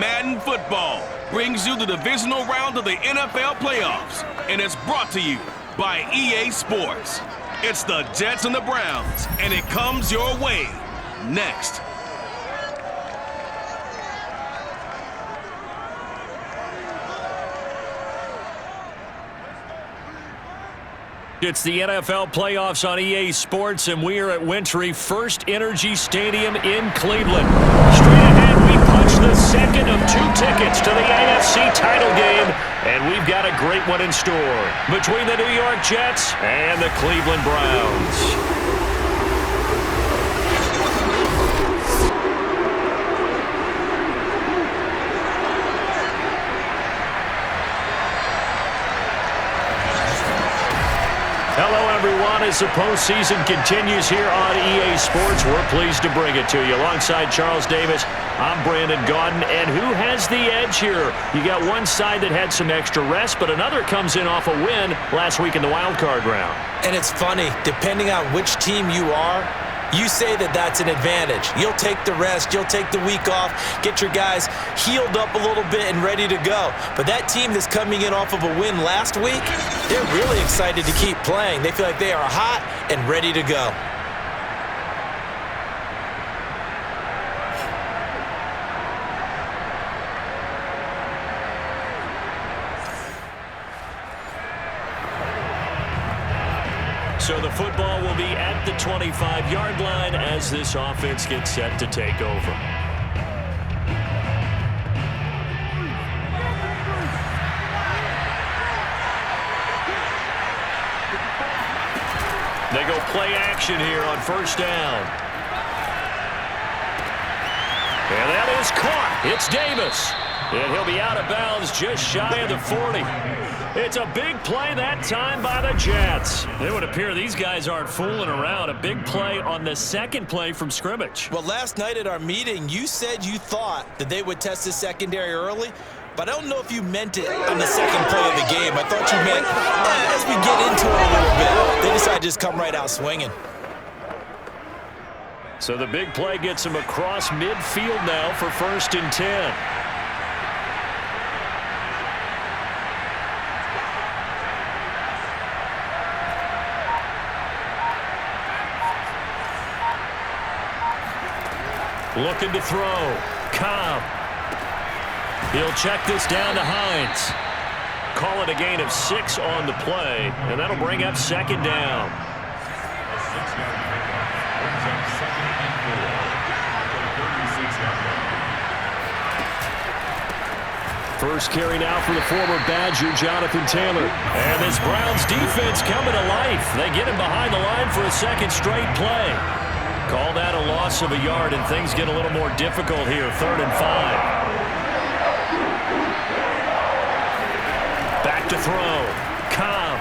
Madden Football brings you the divisional round of the NFL playoffs, and it's brought to you by EA Sports. It's the Jets and the Browns, and it comes your way next. It's the NFL playoffs on EA Sports, and we are at Wintry First Energy Stadium in Cleveland. Straight ahead, we punch the second of 2 tickets to the AFC title game, and we've got a great one in store between the New York Jets and the Cleveland Browns. Hello, everyone. As the postseason continues here on EA Sports, we're pleased to bring it to you. Alongside Charles Davis, I'm Brandon Gaudin. And who has the edge here? You got one side that had some extra rest, but another comes in off a win last week in the wild card round. And it's funny, depending on which team you are, you say that that's an advantage. You'll take the rest, you'll take the week off, get your guys healed up a little bit and ready to go. But that team that's coming in off of a win last week, they're really excited to keep playing. They feel like they are hot and ready to go. So the football will be at the 25-yard line as this offense gets set to take over. They go play action here on first down. And that is caught. It's Davis. And he'll be out of bounds just shy of the 40. It's a big play that time by the Jets. It would appear these guys aren't fooling around. A big play on the second play from scrimmage. Well, last night at our meeting, you said you thought that they would test the secondary early, but I don't know if you meant it on the second play of the game. I thought you meant as we get into it a little bit. They decided to just come right out swinging. So the big play gets him across midfield now for 1st and 10. Looking to throw. Cobb. He'll check this down to Hines. Call it a gain of 6 on the play, and that'll bring up 2nd down. First carry now for the former Badger, Jonathan Taylor. And this Browns defense coming to life. They get him behind the line for a second straight play. Call that a loss of a yard, and things get a little more difficult here. 3rd and 5. Back to throw. Cobb.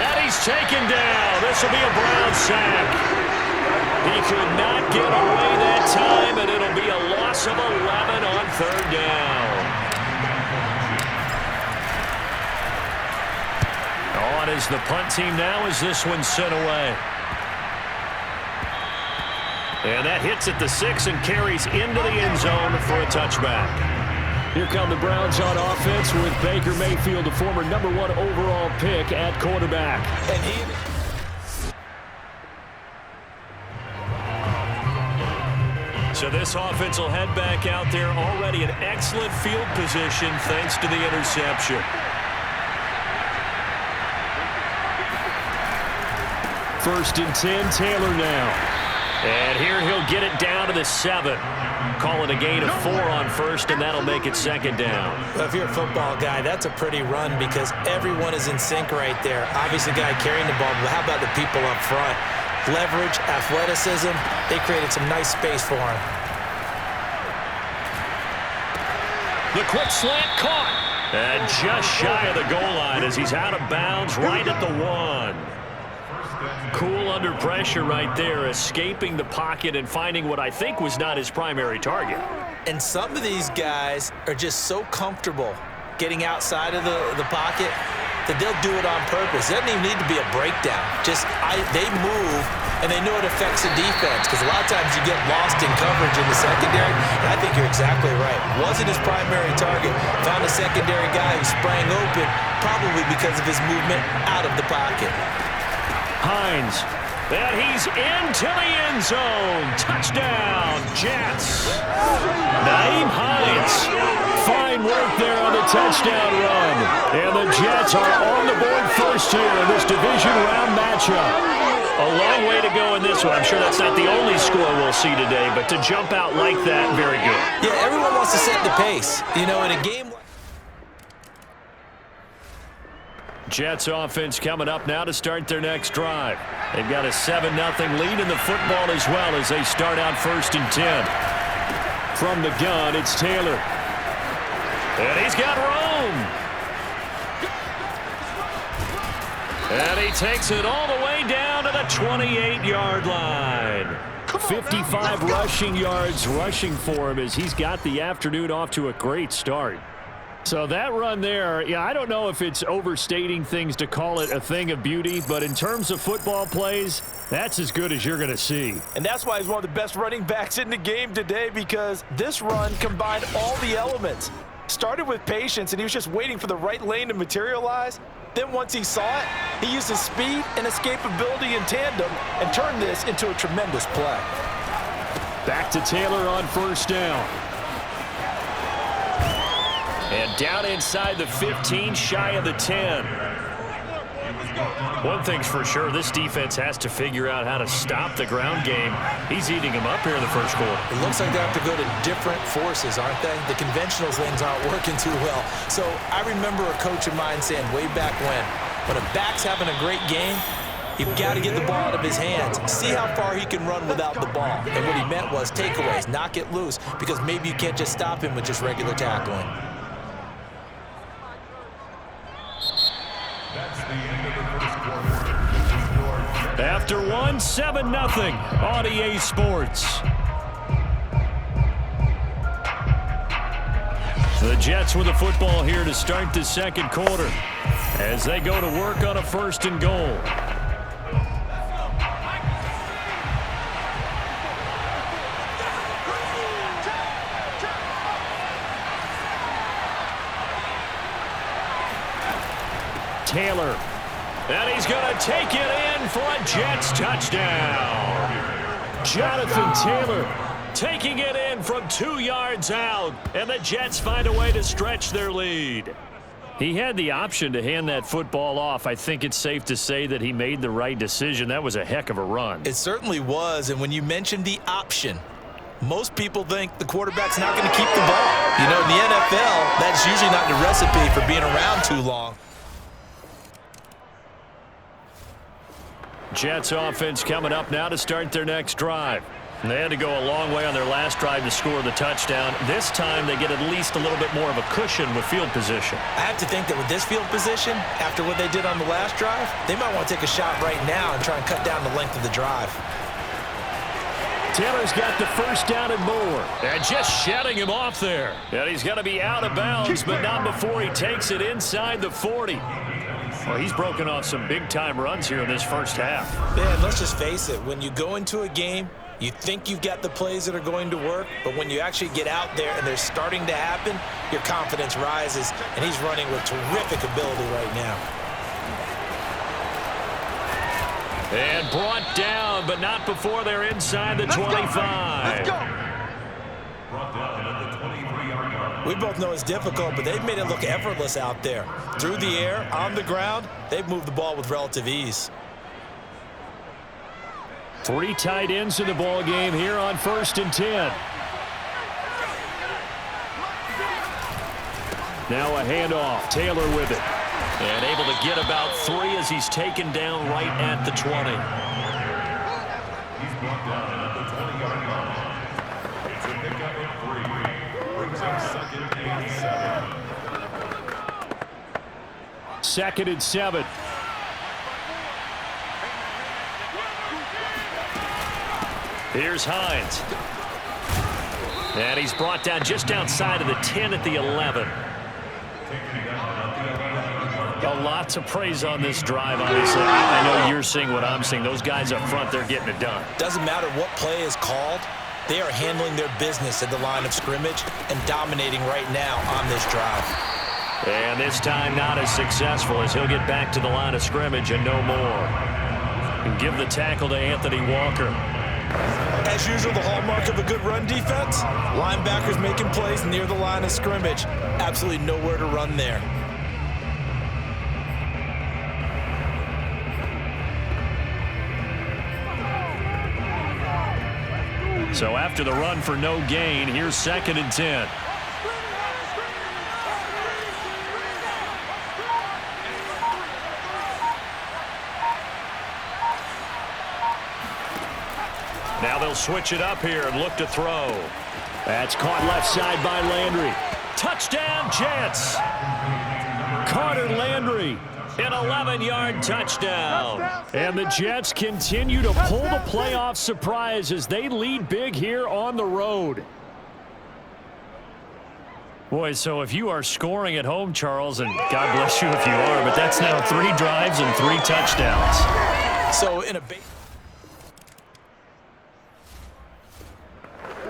And he's taken down. This will be a Brown sack. He could not get away that time, and it'll be a loss of 11 on 3rd down. On is the punt team now as this one's sent away. And that hits at the 6 and carries into the end zone for a touchback. Here come the Browns on offense with Baker Mayfield, the former #1 overall pick at quarterback. And so this offense will head back out there already in excellent field position thanks to the interception. 1st and 10, Taylor now. And here he'll get it down to the 7. Call it a gain of 4 on 1st, and that'll make it 2nd down. Well, if you're a football guy, that's a pretty run because everyone is in sync right there. Obviously, the guy carrying the ball, but how about the people up front? Leverage, athleticism, they created some nice space for him. The quick slant caught. And just shy of the goal line as he's out of bounds right at the 1. Cool under pressure right there, escaping the pocket and finding what I think was not his primary target. And some of these guys are just so comfortable getting outside of the pocket. that they'll do it on purpose. It doesn't even need to be a breakdown. They move, and they know it affects the defense because a lot of times you get lost in coverage in the secondary, and I think you're exactly right. Wasn't his primary target. Found a secondary guy who sprang open, probably because of his movement out of the pocket. Hines. And he's into the end zone. Touchdown, Jets. Naeem Hines. Fine work there on the touchdown run. And the Jets are on the board first here in this division round matchup. A long way to go in this one. I'm sure that's not the only score we'll see today, but to jump out like that, very good. Yeah, everyone wants to set the pace. You know, in a game like Jets offense coming up now to start their next drive. They've got a 7-0 lead in the football as well as they start out 1st and 10. From the gun, it's Taylor. And he's got Rome. And he takes it all the way down to the 28-yard line. 55 rushing yards rushing for him as he's got the afternoon off to a great start. So that run there, yeah, I don't know if it's overstating things to call it a thing of beauty, but in terms of football plays, that's as good as you're going to see. And that's why he's one of the best running backs in the game today, because this run combined all the elements. Started with patience, and he was just waiting for the right lane to materialize. Then once he saw it, he used his speed and escapability in tandem and turned this into a tremendous play. Back to Taylor on 1st down. And down inside the 15, shy of the 10. One thing's for sure, this defense has to figure out how to stop the ground game. He's eating them up here in the first quarter. It looks like they have to go to different forces, aren't they? The conventional things aren't working too well. So I remember a coach of mine saying way back when a back's having a great game, you've got to get the ball out of his hands. See how far he can run without the ball. And what he meant was takeaways, knock it loose, because maybe you can't just stop him with just regular tackling. After one, 7-0 on EA Sports. The Jets with the football here to start the second quarter as they go to work on a 1st and goal. Taylor. And he's going to take it in for a Jets touchdown. Jonathan Taylor taking it in from 2 yards out. And the Jets find a way to stretch their lead. He had the option to hand that football off. I think it's safe to say that he made the right decision. That was a heck of a run. It certainly was. And when you mentioned the option, most people think the quarterback's not going to keep the ball. You know, in the NFL, that's usually not the recipe for being around too long. Jets offense coming up now to start their next drive. And they had to go a long way on their last drive to score the touchdown. This time they get at least a little bit more of a cushion with field position. I have to think that with this field position, after what they did on the last drive, they might want to take a shot right now and try and cut down the length of the drive. Taylor's got the 1st down and more. And just shutting him off there. And he's going to be out of bounds, but not before he takes it inside the 40. Well, he's broken off some big-time runs here in this first half. Man, let's just face it. When you go into a game, you think you've got the plays that are going to work, but when you actually get out there and they're starting to happen, your confidence rises, and he's running with terrific ability right now. And brought down, but not before they're inside the 25. Let's go. Brought down at the 23-yard line. We both know it's difficult, but they've made it look effortless out there. Through the air, on the ground, they've moved the ball with relative ease. 3 tight ends in the ball game here on 1st and 10. Now a handoff. Taylor with it. And able to get about 3 as he's taken down right at the 20. He's brought down at the 20-yard line. It's a pickup of 3. Brings up 2nd and 7. 2nd and 7. Here's Hines. And he's brought down just outside of the 10 at the 11. lots of praise on this drive, obviously. I know you're seeing what I'm seeing. Those guys up front, they're getting it done. Doesn't matter what play is called. They are handling their business at the line of scrimmage and dominating right now on this drive. And this time not as successful as he'll get back to the line of scrimmage and no more. And give the tackle to Anthony Walker. As usual, the hallmark of a good run defense, linebackers making plays near the line of scrimmage. Absolutely nowhere to run there. So after the run for no gain, here's 2nd and 10. Now they'll switch it up here and look to throw. That's caught left side by Landry. Touchdown, Jets! Carter Landry, an 11-yard touchdown. And the Jets continue to pull the playoff surprise as they lead big here on the road. Boy, so if you are scoring at home, Charles, and God bless you if you are, but that's now 3 drives and 3 touchdowns. So in a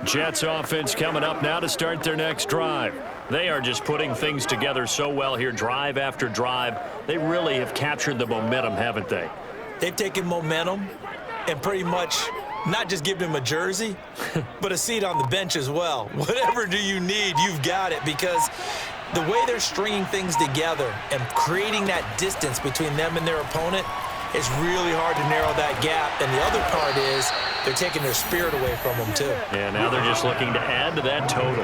Jets offense coming up now to start their next drive. They are just putting things together so well here, drive after drive. They really have captured the momentum, haven't they? They've taken momentum and pretty much not just given him a jersey, but a seat on the bench as well. Whatever do you need, you've got it, because the way they're stringing things together and creating that distance between them and their opponent, it's really hard to narrow that gap. And the other part is they're taking their spirit away from them, too. And now they're just looking to add to that total.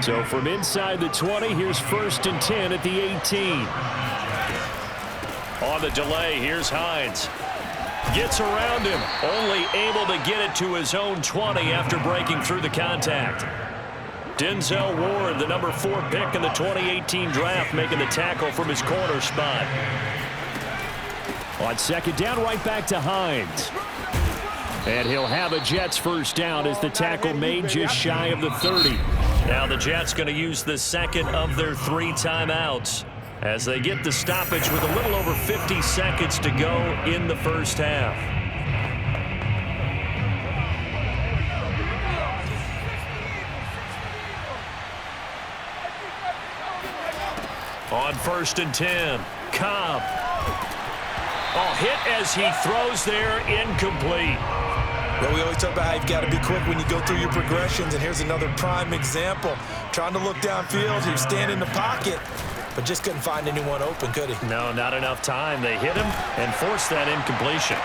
So from inside the 20, here's 1st and 10 at the 18. On the delay, here's Hines. Gets around him, only able to get it to his own 20 after breaking through the contact. Denzel Ward, the number 4 pick in the 2018 draft, making the tackle from his corner spot. On 2nd down, right back to Hines. And he'll have a Jets first down as the tackle made just shy of the 30. Now the Jets going to use the 2nd of their 3 timeouts as they get the stoppage with a little over 50 seconds to go in the first half. On 1st and 10, Cobb. Oh, hit as he throws there, incomplete. Well, we always talk about how you've got to be quick when you go through your progressions, and here's another prime example. Trying to look downfield, he was standing in the pocket, but just couldn't find anyone open, could he? No, not enough time. They hit him and forced that incompletion.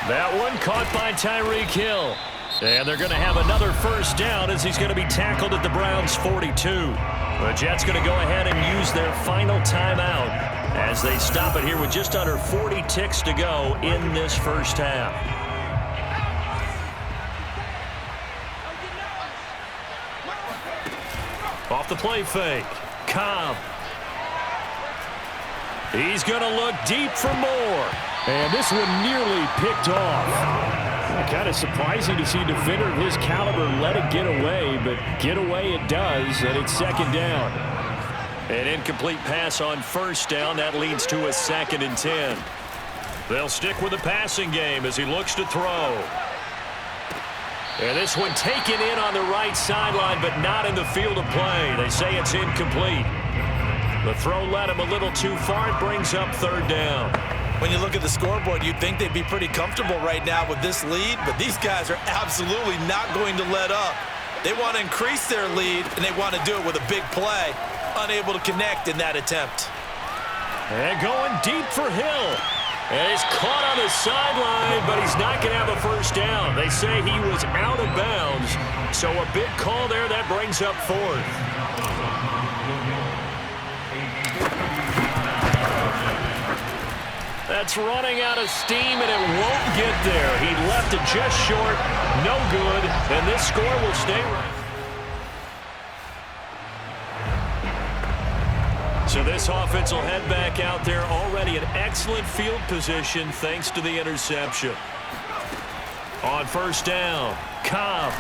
That one caught by Tyreek Hill. And they're going to have another first down as he's going to be tackled at the Browns' 42. The Jets going to go ahead and use their final timeout as they stop it here with just under 40 ticks to go in this first half. Off the play fake, Cobb. He's going to look deep for more. And this one nearly picked off. Kind of surprising to see a defender of his caliber let it get away, but get away it does, and it's 2nd down. An incomplete pass on 1st down. That leads to a 2nd and 10. They'll stick with the passing game as he looks to throw. And this one taken in on the right sideline, but not in the field of play. They say it's incomplete. The throw led him a little too far. It brings up 3rd down. When you look at the scoreboard, you'd think they'd be pretty comfortable right now with this lead, but these guys are absolutely not going to let up. They want to increase their lead, and they want to do it with a big play. Unable to connect in that attempt. And going deep for Hill. And he's caught on the sideline, but he's not going to have a first down. They say he was out of bounds, so a big call there. That brings up 4th. That's running out of steam, and it won't get there. He left it just short, no good, and this score will stay right. So this offense will head back out there, already in excellent field position thanks to the interception. On 1st down, Cobb.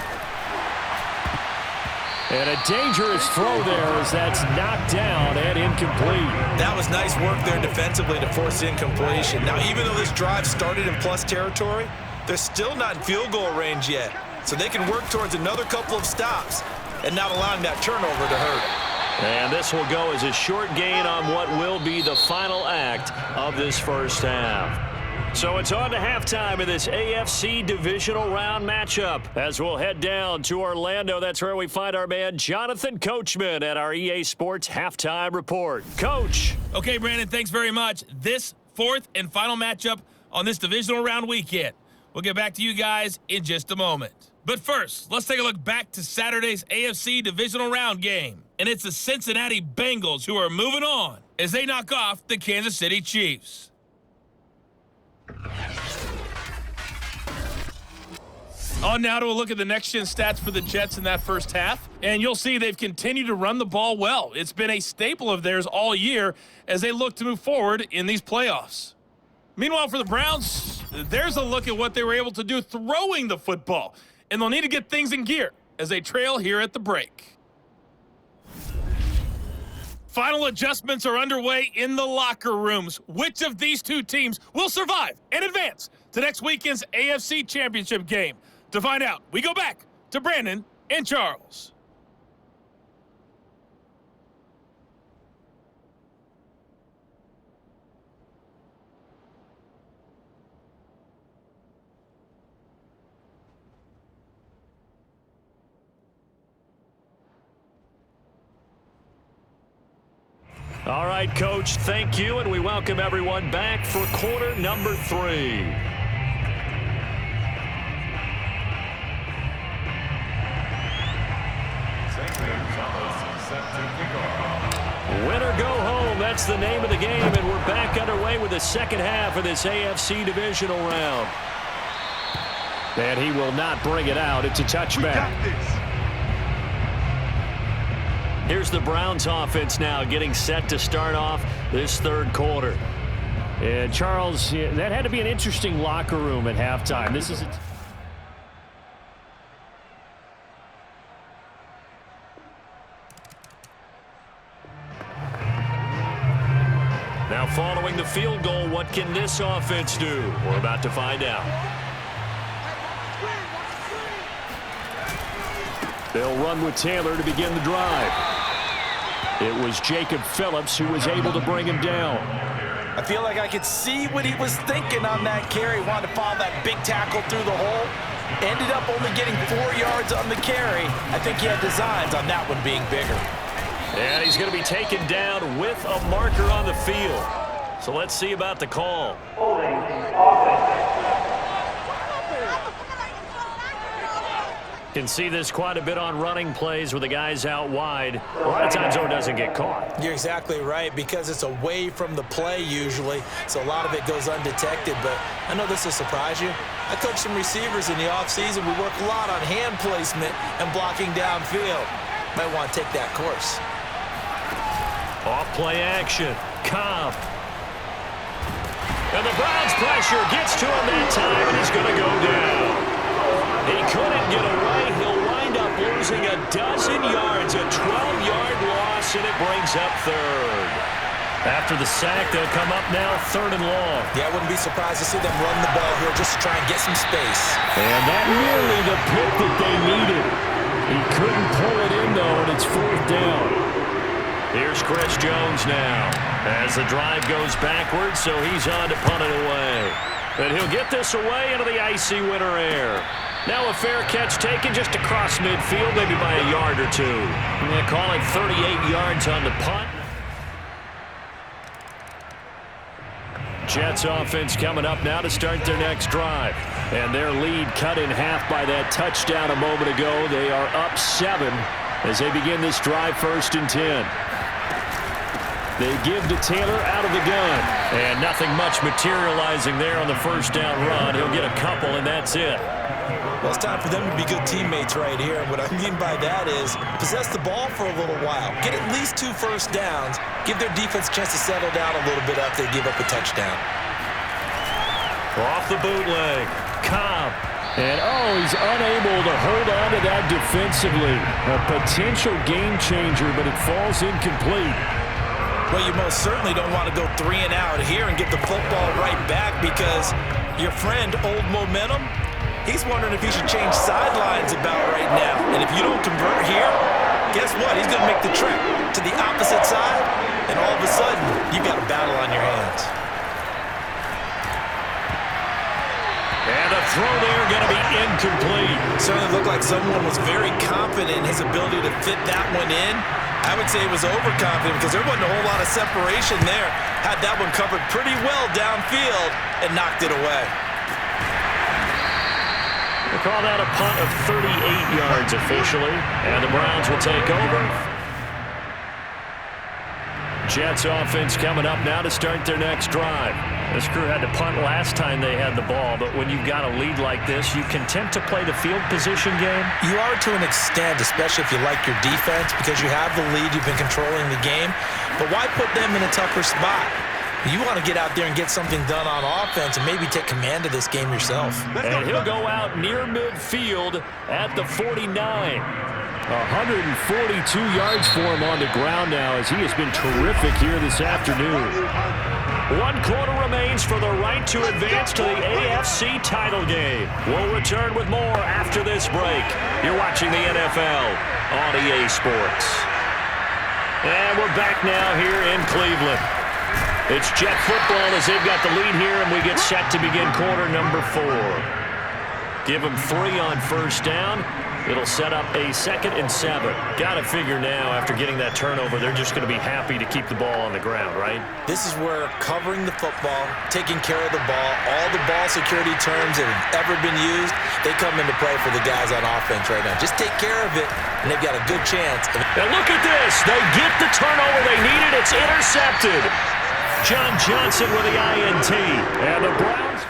And a dangerous throw there as that's knocked down and incomplete. That was nice work there defensively to force incompletion. Now, even though this drive started in plus territory, they're still not in field goal range yet. So they can work towards another couple of stops and not allowing that turnover to hurt. And this will go as a short gain on what will be the final act of this first half. So it's on to halftime in this AFC Divisional Round matchup as we'll head down to Orlando. That's where we find our man Jonathan Coachman at our EA Sports Halftime Report. Coach. Okay, Brandon, thanks very much. This fourth and final matchup on this Divisional Round weekend. We'll get back to you guys in just a moment. But first, let's take a look back to Saturday's AFC Divisional Round game. And it's the Cincinnati Bengals who are moving on as they knock off the Kansas City Chiefs. On now to a look at the next-gen stats for the Jets in that first half. And you'll see they've continued to run the ball well. It's been a staple of theirs all year as they look to move forward in these playoffs. Meanwhile, for the Browns, there's a look at what they were able to do throwing the football. And they'll need to get things in gear as they trail here at the break. Final adjustments are underway in the locker rooms. Which of these two teams will survive and advance to next weekend's AFC Championship game? To find out, we go back to Brandon and Charles. All right, Coach, thank you, and we welcome everyone back for quarter number 3. Win or go home, that's the name of the game, and we're back underway with the second half of this AFC Divisional Round. And he will not bring it out. It's a touchback. Here's the Browns offense now getting set to start off this third quarter. And Charles, that had to be an interesting locker room at halftime. This is now following the field goal, what can this offense do? We're about to find out. They'll run with Taylor to begin the drive. It was Jacob Phillips who was able to bring him down. I feel like I could see what he was thinking on that carry. Wanted to follow that big tackle through the hole. Ended up only getting 4 yards on the carry. I think he had designs on that one being bigger. And he's going to be taken down with a marker on the field. So let's see about the call. Can see this quite a bit on running plays with the guys out wide. A lot of times, though, it doesn't get caught. You're exactly right, because it's away from the play usually, so a lot of it goes undetected. But I know this will surprise you. I coach some receivers in the offseason. We work a lot on hand placement and blocking downfield. Might want to take that course. Off play action. Cobb. And the Browns pressure gets to him that time, and he's going to go down. He couldn't get away. He'll wind up losing a dozen yards, a 12-yard loss, and it brings up third. After the sack, they'll come up now third and long. Yeah, I wouldn't be surprised to see them run the ball here just to try and get some space. And that nearly the pick that they needed. He couldn't pull it in, though, and it's fourth down. Here's Chris Jones now as the drive goes backwards, so he's on to punt it away. And he'll get this away into the icy winter air. Now a fair catch taken just across midfield, maybe by a yard or two. And they call it 38 yards on the punt. Jets offense coming up now to start their next drive. And their lead cut in half by that touchdown a moment ago. They are up 7 as they begin this drive, 1st and 10. They give to Taylor out of the gun. And nothing much materializing there on the first down run. He'll get a couple, and that's it. Well, it's time for them to be good teammates right here. And what I mean by that is possess the ball for a little while. Get at least 2 first downs. Give their defense a chance to settle down a little bit after they give up a touchdown. Off the bootleg. Cobb. And, he's unable to hold on to that defensively. A potential game changer, but it falls incomplete. Well, you most certainly don't want to go 3 and out here and get the football right back because your friend, Old Momentum, he's wondering if he should change sidelines about right now. And if you don't convert here, guess what? He's going to make the trip to the opposite side, and all of a sudden, you've got a battle on your hands. And the throw there going to be incomplete. Certainly looked like someone was very confident in his ability to fit that one in. I would say he was overconfident because there wasn't a whole lot of separation there. Had that one covered pretty well downfield and knocked it away. They call that a punt of 38 yards officially, and the Browns will take over. Jets offense coming up now to start their next drive. This crew had to punt last time they had the ball, but when you've got a lead like this, you content to play the field position game? You are to an extent, especially if you like your defense, because you have the lead, you've been controlling the game. But why put them in a tougher spot? You want to get out there and get something done on offense and maybe take command of this game yourself. And he'll go out near midfield at the 49. 142 yards for him on the ground now as he has been terrific here this afternoon. 1 quarter remains for the right to advance to the AFC title game. We'll return with more after this break. You're watching the NFL on EA Sports. And we're back now here in Cleveland. It's Jet football as they've got the lead here, and we get set to begin quarter number 4. Give them 3 on first down. It'll set up a 2nd and 7. Got to figure now, after getting that turnover, they're just going to be happy to keep the ball on the ground, right? This is where covering the football, taking care of the ball, all the ball security terms that have ever been used, they come into play for the guys on offense right now. Just take care of it, and they've got a good chance. And look at this. They get the turnover they needed. It's intercepted. John Johnson with the INT. And the Browns.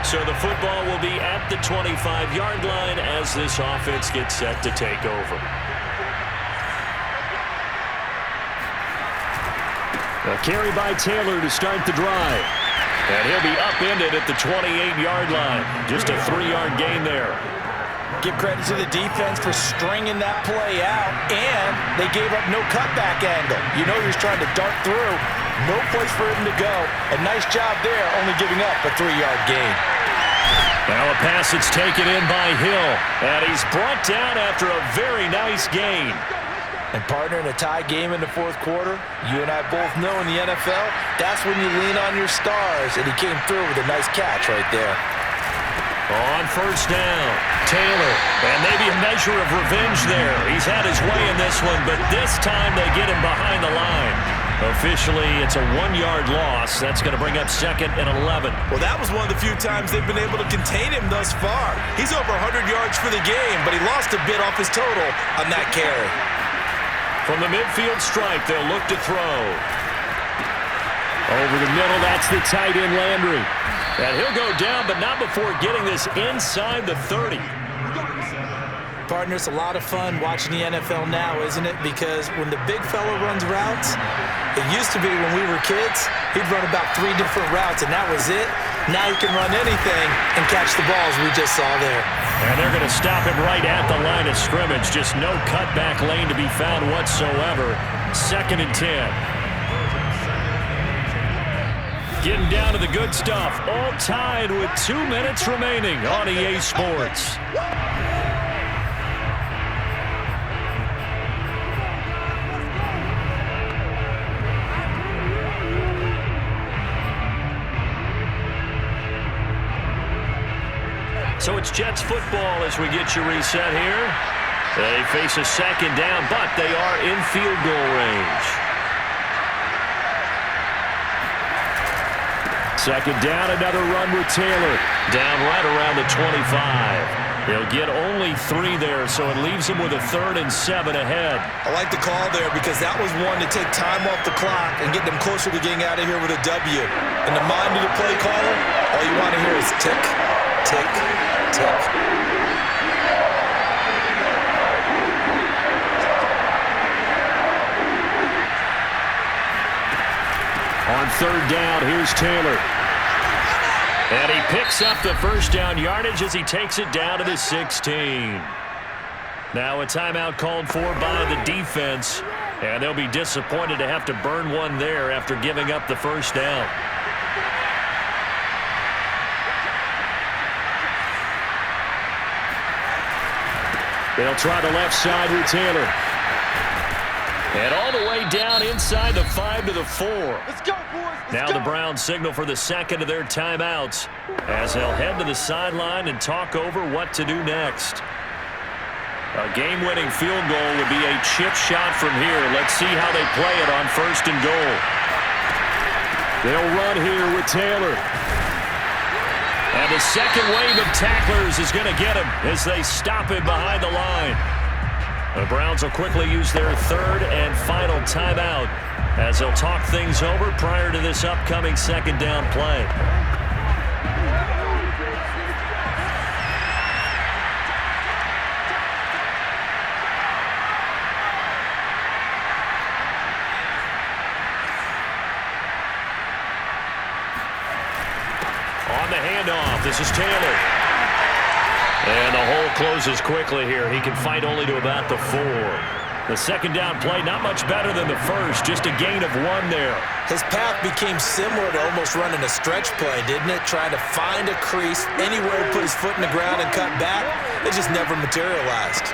So the football will be at the 25-yard line as this offense gets set to take over. A carry by Taylor to start the drive. And he'll be upended at the 28-yard line. Just a 3-yard gain there. Give credit to the defense for stringing that play out, and they gave up no cutback angle. You know he was trying to dart through. No place for him to go. A nice job there, only giving up a 3-yard gain. Now a pass that's taken in by Hill, and he's brought down after a very nice gain. And partner, in a tie game in the 4th quarter, you and I both know in the NFL, that's when you lean on your stars, and he came through with a nice catch right there. On first down, Taylor, and maybe a measure of revenge there. He's had his way in this one, but this time they get him behind the line. Officially, it's a 1-yard loss. That's going to bring up 2nd and 11. Well, that was one of the few times they've been able to contain him thus far. He's over 100 yards for the game, but he lost a bit off his total on that carry. From the midfield stripe, they'll look to throw. Over the middle, that's the tight end Landry. And he'll go down, but not before getting this inside the 30. Partner, it's a lot of fun watching the NFL now, isn't it? Because when the big fella runs routes, it used to be when we were kids, he'd run about 3 different routes, and that was it. Now he can run anything and catch the balls we just saw there. And they're going to stop him right at the line of scrimmage. Just no cutback lane to be found whatsoever. 2nd and 10. Getting down to the good stuff. All tied with 2 minutes remaining on EA Sports. So it's Jets football as we get you reset here. They face a 2nd down, but they are in field goal range. 2nd down, another run with Taylor. Down right around the 25. He'll get only 3 there, so it leaves him with a 3rd and 7 ahead. I like the call there because that was one to take time off the clock and get them closer to getting out of here with a W. In the mind of the play caller, all you want to hear is tick, tick, tick. On third down, here's Taylor. And he picks up the first down yardage as he takes it down to the 16. Now a timeout called for by the defense, and they'll be disappointed to have to burn one there after giving up the first down. They'll try the left side with Taylor. And all the way down inside the 5 to the 4. Let's go, boys. Now the Browns signal for the second of their timeouts as they'll head to the sideline and talk over what to do next. A game-winning field goal would be a chip shot from here. Let's see how they play it on first and goal. They'll run here with Taylor. And the second wave of tacklers is going to get him as they stop him behind the line. The Browns will quickly use their third and final timeout as they'll talk things over prior to this upcoming second down play. On the handoff, this is Taylor. And the hole closes quickly here. He can fight only to about the 4. The second down play, not much better than the first, just a gain of 1 there. His path became similar to almost running a stretch play, didn't it? Trying to find a crease, anywhere to put his foot in the ground and cut back. It just never materialized.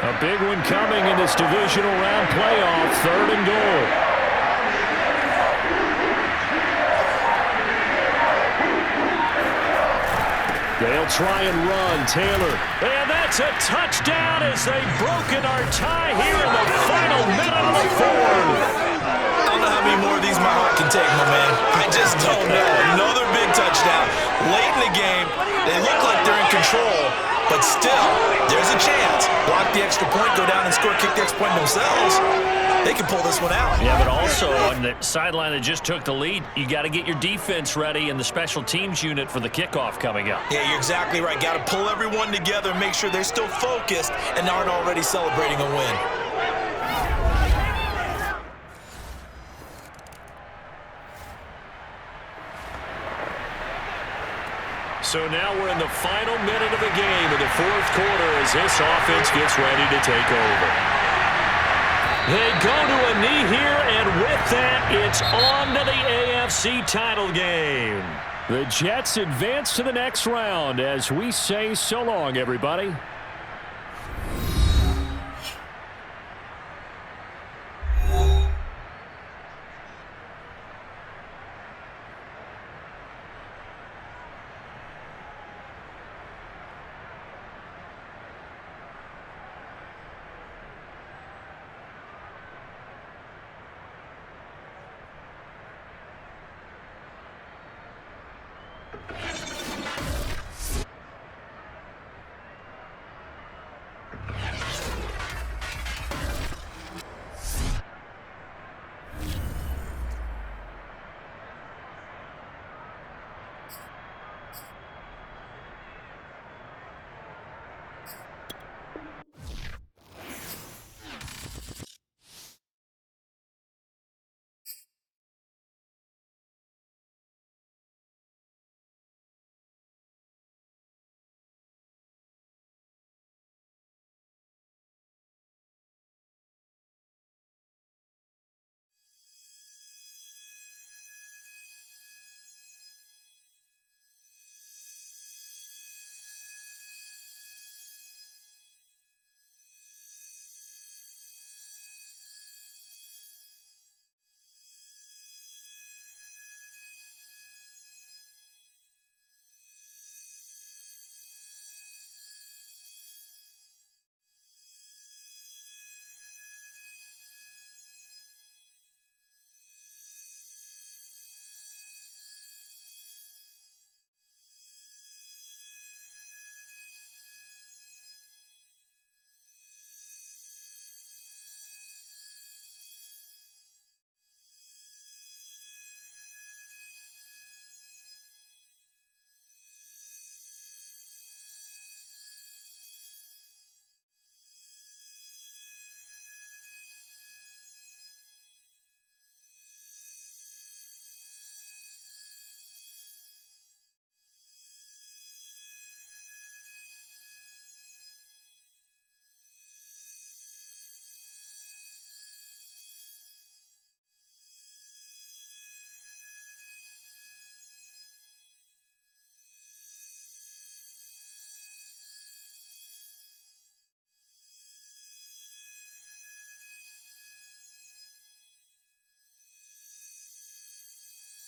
A big one coming in this divisional round playoff, third and goal. They'll try and run, Taylor. And that's a touchdown as they've broken our tie here in the final minute of the 4th. I don't know how many more of these my heart can take, my man. I just don't know. Another big touchdown. Late in the game, they look like they're in control, but still, there's a chance. Block the extra point, go down and score, kick the extra point themselves. They can pull this one out. Yeah, but also on the sideline that just took the lead, you got to get your defense ready and the special teams unit for the kickoff coming up. Yeah, you're exactly right. Got to pull everyone together, make sure they're still focused and aren't already celebrating a win. So now we're in the final minute of the game in the 4th quarter as this offense gets ready to take over. They go to a knee here, and with that, it's on to the AFC title game. The Jets advance to the next round as we say so long, everybody.